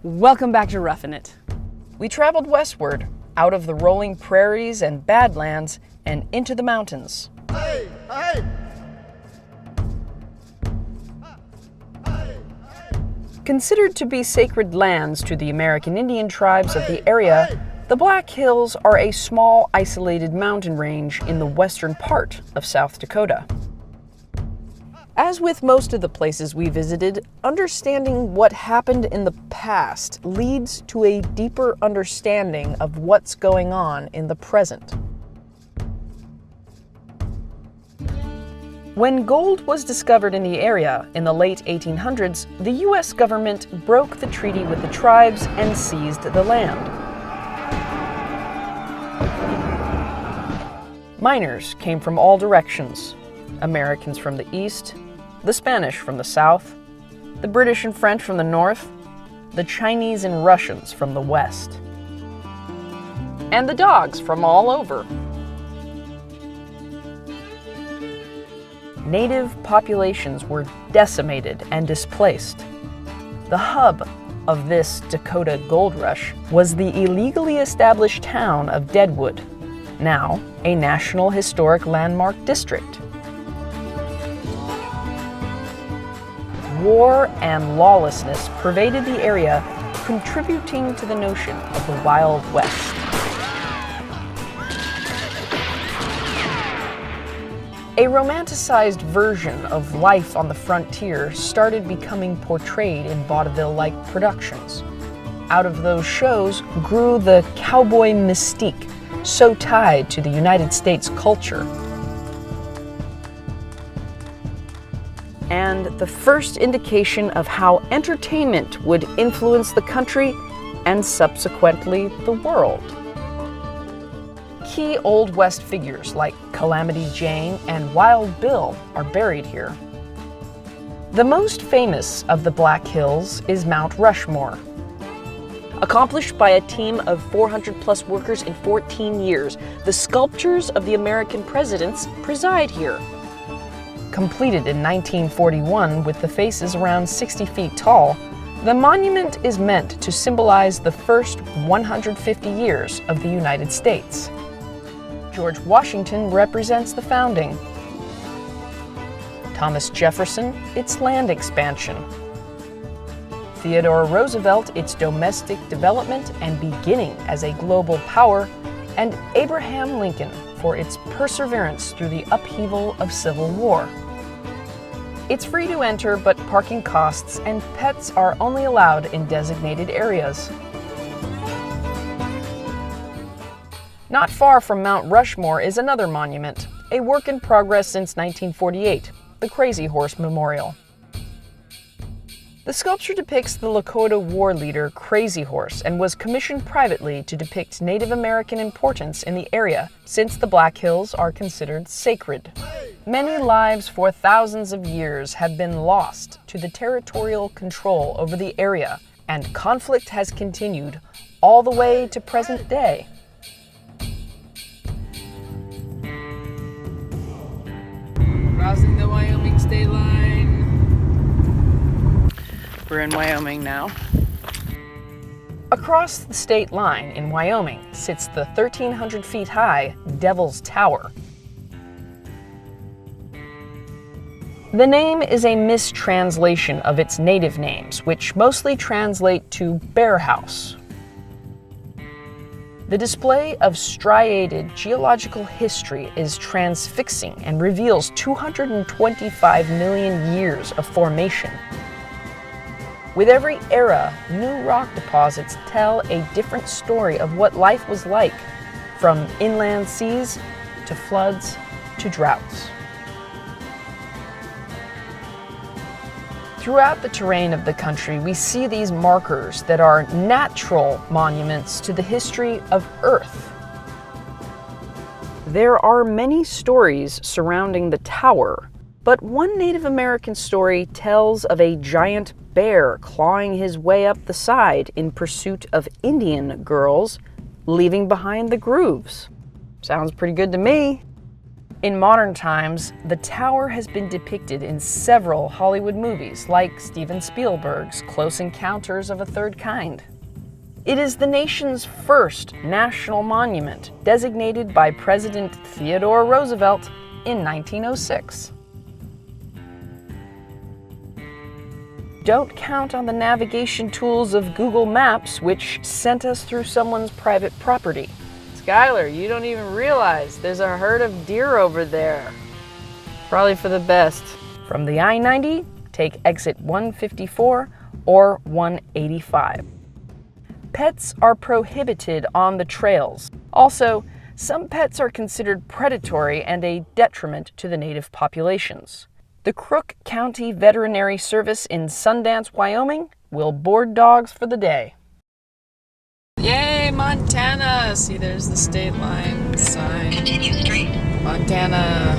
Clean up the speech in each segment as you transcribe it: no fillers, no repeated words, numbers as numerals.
Welcome back to Roughin' It. We traveled westward, out of the rolling prairies and badlands, and into the mountains. Considered to be sacred lands to the American Indian tribes of the area, the Black Hills are a small, isolated mountain range in the western part of South Dakota. As with most of the places we visited, understanding what happened in the past leads to a deeper understanding of what's going on in the present. When gold was discovered in the area in the late 1800s, the U.S. government broke the treaty with the tribes and seized the land. Miners came from all directions: Americans from the east, the Spanish from the south, the British and French from the north, the Chinese and Russians from the west, and the dogs from all over. Native populations were decimated and displaced. The hub of this Dakota gold rush was the illegally established town of Deadwood, now a National Historic Landmark District. War and lawlessness pervaded the area, contributing to the notion of the Wild West. A romanticized version of life on the frontier started becoming portrayed in vaudeville-like productions. Out of those shows grew the cowboy mystique, so tied to the United States culture. And the first indication of how entertainment would influence the country and subsequently the world. Key Old West figures like Calamity Jane and Wild Bill are buried here. The most famous of the Black Hills is Mount Rushmore. Accomplished by a team of 400+ workers in 14 years, the sculptures of the American presidents preside here. Completed in 1941 with the faces around 60 feet tall, the monument is meant to symbolize the first 150 years of the United States. George Washington represents the founding. Thomas Jefferson, its land expansion. Theodore Roosevelt, its domestic development and beginning as a global power, and Abraham Lincoln for its perseverance through the upheaval of Civil War. It's free to enter, but parking costs and pets are only allowed in designated areas. Not far from Mount Rushmore is another monument, a work in progress since 1948, the Crazy Horse Memorial. The sculpture depicts the Lakota war leader Crazy Horse and was commissioned privately to depict Native American importance in the area, since the Black Hills are considered sacred. Many lives for thousands of years have been lost to the territorial control over the area, and conflict has continued all the way to present day. Crossing the Wyoming state line. We're in Wyoming now. Across the state line in Wyoming sits the 1,300 feet high Devil's Tower. The name is a mistranslation of its native names, which mostly translate to bear house. The display of striated geological history is transfixing and reveals 225 million years of formation. With every era, new rock deposits tell a different story of what life was like, from inland seas to floods to droughts. Throughout the terrain of the country, we see these markers that are natural monuments to the history of Earth. There are many stories surrounding the tower, but one Native American story tells of a giant bear clawing his way up the side in pursuit of Indian girls, leaving behind the grooves. Sounds pretty good to me. In modern times, the tower has been depicted in several Hollywood movies, like Steven Spielberg's Close Encounters of a Third Kind. It is the nation's first national monument, designated by President Theodore Roosevelt in 1906. Don't count on the navigation tools of Google Maps, which sent us through someone's private property. Skylar, you don't even realize there's a herd of deer over there. Probably for the best. From the I-90, take exit 154 or 185. Pets are prohibited on the trails. Also, some pets are considered predatory and a detriment to the native populations. The Crook County Veterinary Service in Sundance, Wyoming will board dogs for the day. Yay, Montana! See, there's the state line sign. Continue straight. Montana.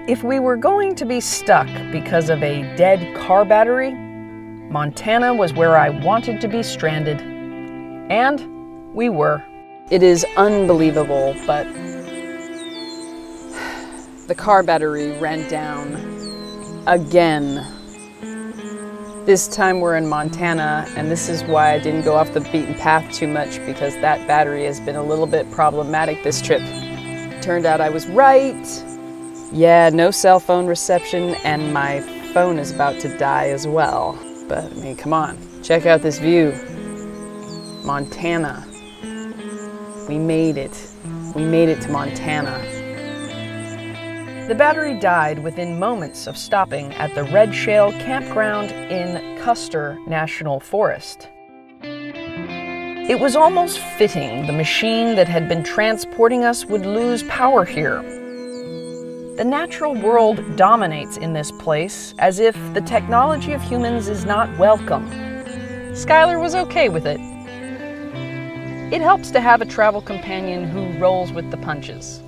If we were going to be stuck because of a dead car battery, Montana was where I wanted to be stranded. And we were. It is unbelievable, but the car battery ran down again. This time we're in Montana, and this is why I didn't go off the beaten path too much, because that battery has been a little bit problematic this trip. Turned out I was right. Yeah, no cell phone reception, and my phone is about to die as well. But, I mean, come on. Check out this view. Montana. We made it. We made it to Montana. The battery died within moments of stopping at the Red Shale Campground in Custer National Forest. It was almost fitting the machine that had been transporting us would lose power here. The natural world dominates in this place, as if the technology of humans is not welcome. Skylar was okay with it. It helps to have a travel companion who rolls with the punches.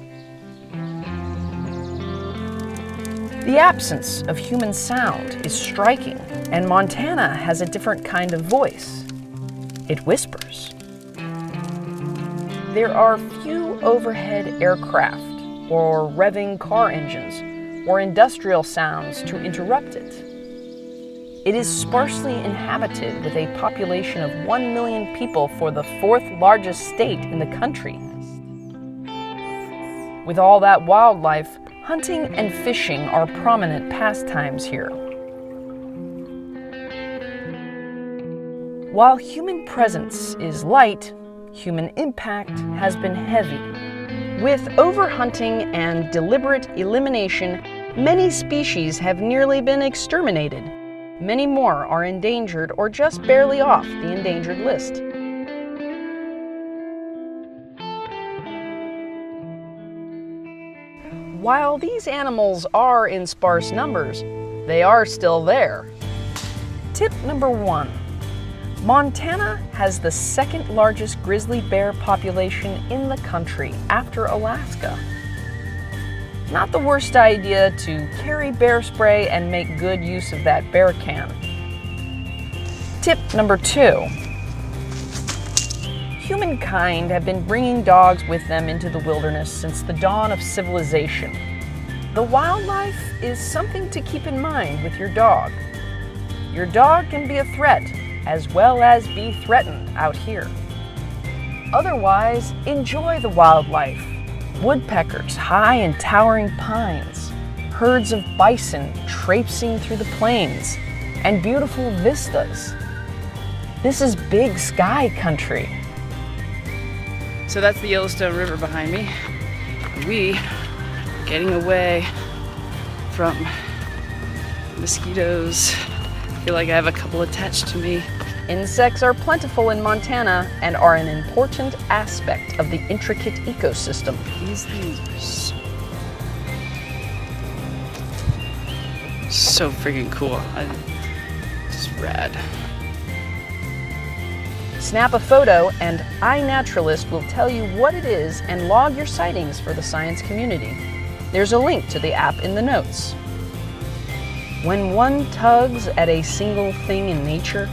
The absence of human sound is striking, and Montana has a different kind of voice. It whispers. There are few overhead aircraft, or revving car engines, or industrial sounds to interrupt it. It is sparsely inhabited with a population of 1 million people for the 4th largest state in the country. With all that wildlife, hunting and fishing are prominent pastimes here. While human presence is light, human impact has been heavy. With overhunting and deliberate elimination, many species have nearly been exterminated. Many more are endangered or just barely off the endangered list. While these animals are in sparse numbers, they are still there. Tip number 1. Montana has the 2nd largest grizzly bear population in the country after Alaska. Not the worst idea to carry bear spray and make good use of that bear can. Tip number 2. Humankind have been bringing dogs with them into the wilderness since the dawn of civilization. The wildlife is something to keep in mind with your dog. Your dog can be a threat as well as be threatened out here. Otherwise, enjoy the wildlife. Woodpeckers, high and towering pines, herds of bison traipsing through the plains, and beautiful vistas. This is big sky country. So that's the Yellowstone River behind me. We are getting away from mosquitoes. I feel like I have a couple attached to me. Insects are plentiful in Montana and are an important aspect of the intricate ecosystem. These things are so freaking cool. Just rad. Snap a photo and iNaturalist will tell you what it is and log your sightings for the science community. There's a link to the app in the notes. When one tugs at a single thing in nature,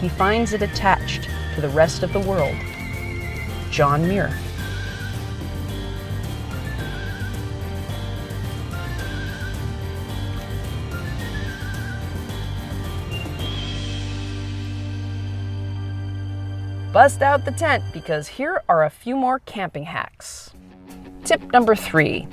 he finds it attached to the rest of the world. John Muir. bust out the tent because here are a few more camping hacks. Tip number 3.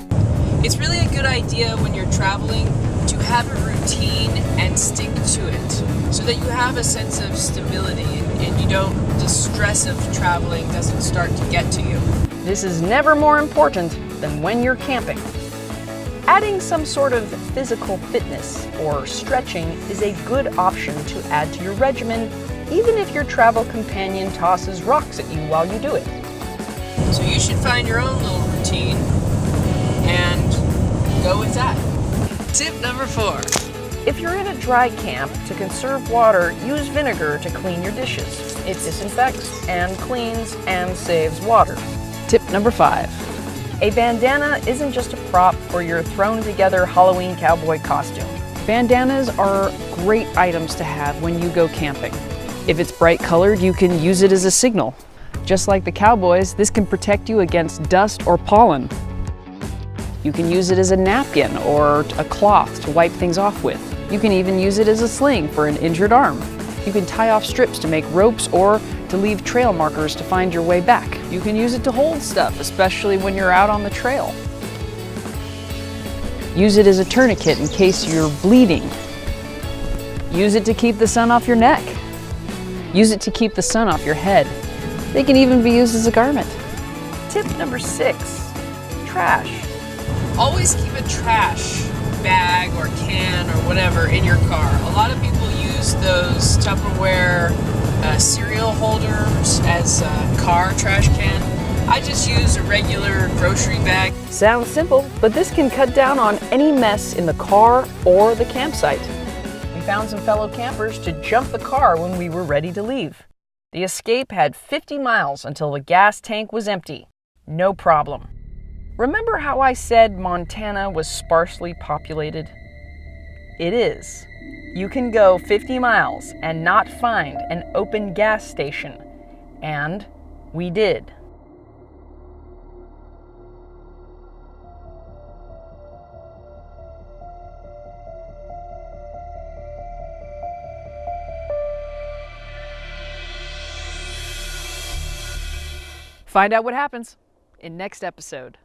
It's really a good idea when you're traveling to have a routine and stick to it so that you have a sense of stability and you don't, the stress of traveling doesn't start to get to you. This is never more important than when you're camping. Adding some sort of physical fitness or stretching is a good option to add to your regimen, even if your travel companion tosses rocks at you while you do it. So you should find your own little routine and go with that. Tip number 4. If you're in a dry camp, to conserve water, use vinegar to clean your dishes. It disinfects and cleans and saves water. Tip number 5. A bandana isn't just a prop for your thrown-together Halloween cowboy costume. Bandanas are great items to have when you go camping. If it's bright colored, you can use it as a signal. Just like the cowboys, this can protect you against dust or pollen. You can use it as a napkin or a cloth to wipe things off with. You can even use it as a sling for an injured arm. You can tie off strips to make ropes or to leave trail markers to find your way back. You can use it to hold stuff, especially when you're out on the trail. Use it as a tourniquet in case you're bleeding. Use it to keep the sun off your neck. Use it to keep the sun off your head. They can even be used as a garment. Tip number 6, trash. Always keep a trash bag or can or whatever in your car. A lot of people use those Tupperware cereal holders as a car trash can. I just use a regular grocery bag. Sounds simple, but this can cut down on any mess in the car or the campsite. We found some fellow campers to jump the car when we were ready to leave. The escape had 50 miles until the gas tank was empty. No problem. Remember how I said Montana was sparsely populated? It is. You can go 50 miles and not find an open gas station. And we did. Find out what happens in next episode.